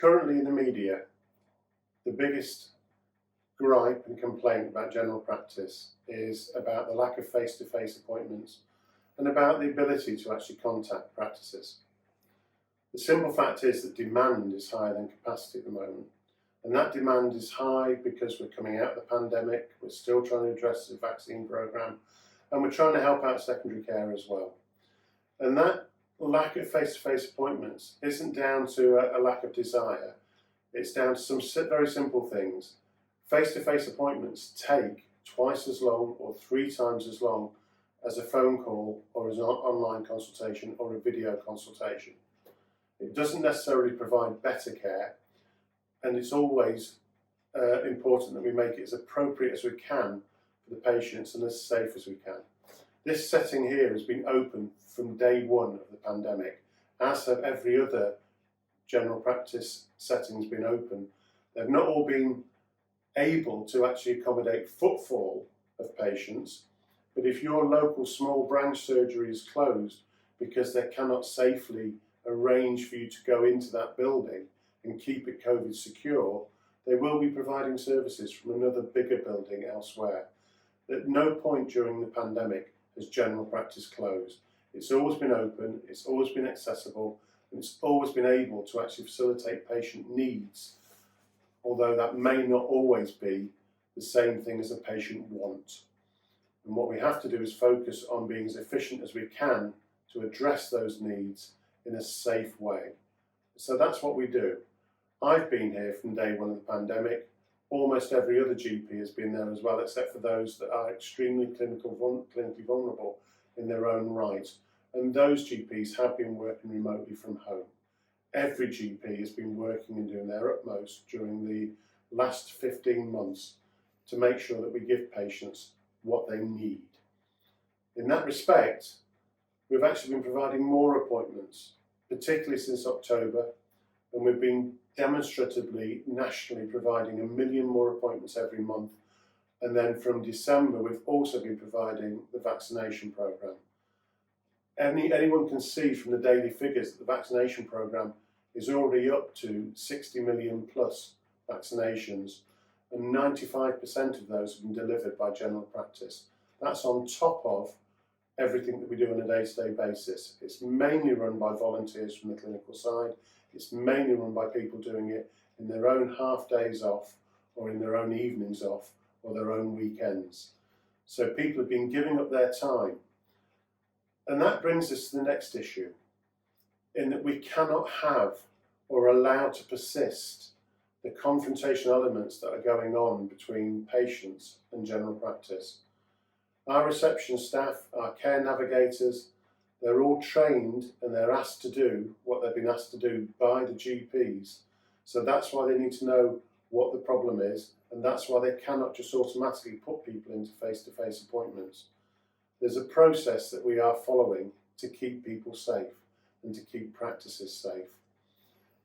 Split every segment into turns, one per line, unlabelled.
Currently in the media, the biggest gripe and complaint about general practice is about the lack of face-to-face appointments and about the ability to actually contact practices. The simple fact is that demand is higher than capacity at the moment, and that demand is high because we're coming out of the pandemic, we're still trying to address the vaccine programme, and we're trying to help out secondary care as well. And that lack of face-to-face appointments isn't down to a lack of desire, it's down to some very simple things. Face-to-face appointments take twice as long or 3 times as long as a phone call or as an online consultation or a video consultation. It doesn't necessarily provide better care, and it's always important that we make it as appropriate as we can for the patients and as safe as we can. This setting here has been open from day one of the pandemic, as have every other general practice settings been open. They've not all been able to actually accommodate footfall of patients, but if your local small branch surgery is closed because they cannot safely arrange for you to go into that building and keep it COVID secure, they will be providing services from another bigger building elsewhere. At no point during the pandemic has general practice closed. It's always been open, it's always been accessible, and it's always been able to actually facilitate patient needs, although that may not always be the same thing as a patient want. And what we have to do is focus on being as efficient as we can to address those needs in a safe way. So that's what we do. I've been here from day one of the pandemic. Almost every other GP has been there as well, except for those that are extremely clinically vulnerable in their own right. And those GPs have been working remotely from home. Every GP has been working and doing their utmost during the last 15 months to make sure that we give patients what they need. In that respect, we've actually been providing more appointments, particularly since October, and we've been demonstratively nationally providing 1 million more appointments every month. And then from December, we've also been providing the vaccination programme. Anyone can see from the daily figures that the vaccination programme is already up to 60 million plus vaccinations, and 95% of those have been delivered by general practice. That's on top of everything that we do on a day-to-day basis. It's mainly run by volunteers from the clinical side. It's mainly run by people doing it in their own half days off, or in their own evenings off, or their own weekends. So people have been giving up their time. And that brings us to the next issue, in that we cannot have or allow to persist the confrontational elements that are going on between patients and general practice. Our reception staff, our care navigators, they're all trained and they're asked to do what they've been asked to do by the GPs. So that's why they need to know what the problem is, and that's why they cannot just automatically put people into face-to-face appointments. There's a process that we are following to keep people safe and to keep practices safe.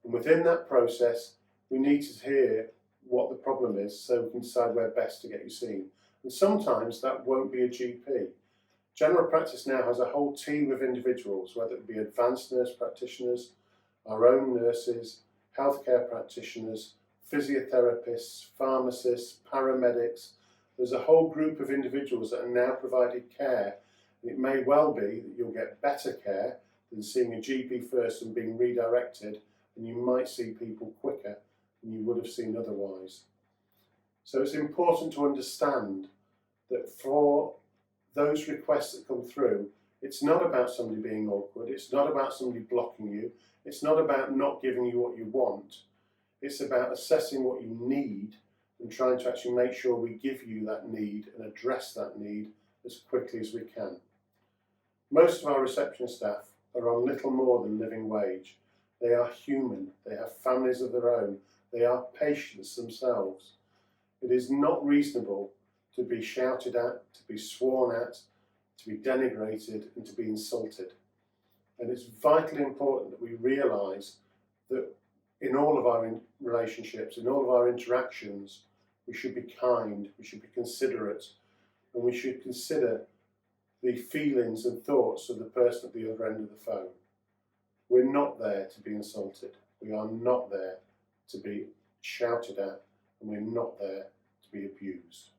And within that process, we need to hear what the problem is so we can decide where best to get you seen. And sometimes that won't be a GP. General practice now has a whole team of individuals, whether it be advanced nurse practitioners, our own nurses, healthcare practitioners, physiotherapists, pharmacists, paramedics. There's a whole group of individuals that are now providing care. And it may well be that you'll get better care than seeing a GP first and being redirected, and you might see people quicker than you would have seen otherwise. So it's important to understand that for those requests that come through, it's not about somebody being awkward, it's not about somebody blocking you, it's not about not giving you what you want, it's about assessing what you need and trying to actually make sure we give you that need and address that need as quickly as we can. Most of our reception staff are on little more than living wage. They are human, they have families of their own, they are patients themselves. It is not reasonable to be shouted at, to be sworn at, to be denigrated and to be insulted. And it's vitally important that we realise that in all of our relationships, in all of our interactions, we should be kind, we should be considerate, and we should consider the feelings and thoughts of the person at the other end of the phone. We're not there to be insulted. We are not there to be shouted at, and we're not there to be abused.